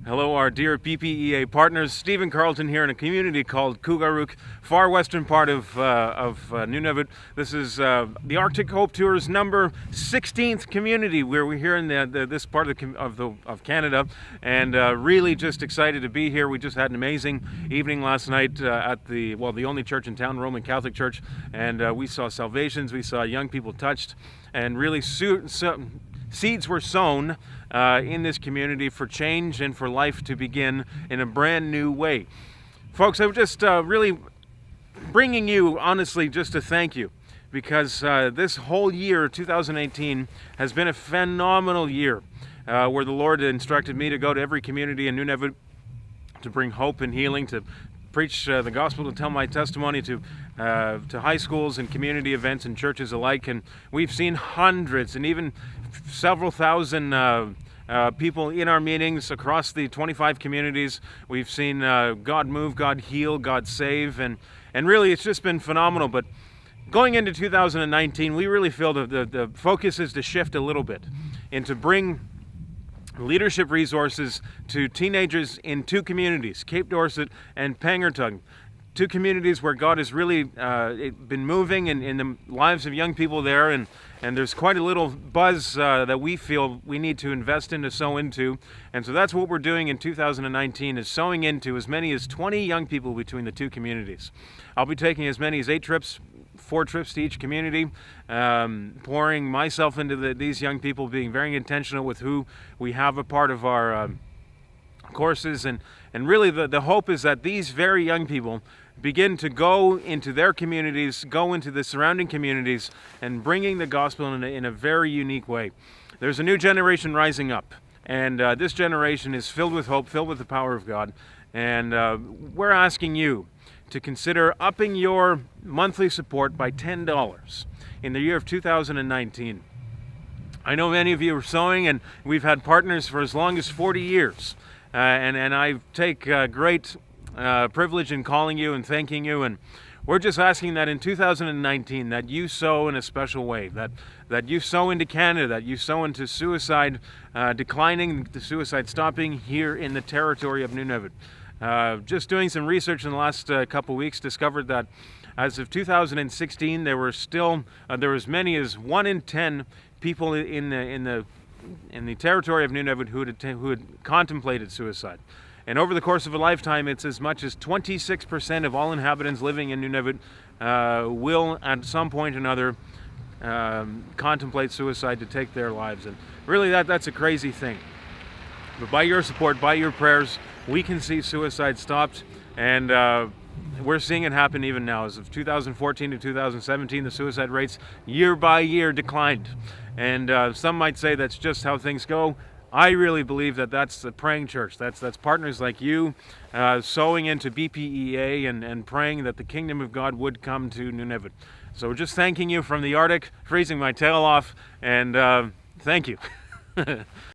Hello, our dear BPEA partners. Stephen Carlton here in a community called Kugaruk, far western part of Nunavut. This is the Arctic Hope Tour's number 16th community where we're here in this part of Canada, and really just excited to be here. We just had an amazing evening last night at the only church in town, Roman Catholic Church, and we saw salvations, we saw young people touched, and really seeds were sown in this community for change and for life to begin in a brand new way. Folks, I'm just really bringing you, honestly, just to thank you, because this whole year, 2018, has been a phenomenal year where the Lord instructed me to go to every community in Nunavut to bring hope and healing, to preach the gospel, to tell my testimony to high schools and community events and churches alike. And we've seen hundreds and even several thousand people in our meetings across the 25 communities. We've seen God move, God heal, God save, and really it's just been phenomenal. But going into 2019, we really feel the focus is to shift a little bit and to bring leadership resources to teenagers in two communities, Cape Dorset and Pangertug. Two communities where God has really been moving in the lives of young people there, and there's quite a little buzz that we feel we need to invest in, to sow into. And so that's what we're doing in 2019, is sowing into as many as 20 young people between the two communities. I'll be taking as many as 8 trips, 4 trips to each community, pouring myself into these young people, being very intentional with who we have a part of our courses, and really the hope is that these very young people begin to go into their communities, go into the surrounding communities, and bringing the gospel in a very unique way. There's a new generation rising up, and this generation is filled with hope, filled with the power of God, and we're asking you to consider upping your monthly support by $10 in the year of 2019. I know many of you are sowing, and we've had partners for as long as 40 years. And I take great privilege in calling you and thanking you, and we're just asking that in 2019 that you sow in a special way, that you sow into Canada, that you sow into suicide declining, the suicide stopping here in the territory of Nunavut. Just doing some research in the last couple weeks, discovered that as of 2016 there were as many as 1 in 10 people in the territory of Nunavut who had contemplated suicide. And over the course of a lifetime, it's as much as 26% of all inhabitants living in Nunavut will at some point or another contemplate suicide, to take their lives. And really that's a crazy thing. But by your support, by your prayers, we can see suicide stopped, and we're seeing it happen even now. As of 2014 to 2017, the suicide rates year by year declined. And some might say that's just how things go. I really believe that that's the praying church. That's partners like you sowing into BPEA and praying that the kingdom of God would come to Nunavut. So we're just thanking you from the Arctic, freezing my tail off, and thank you.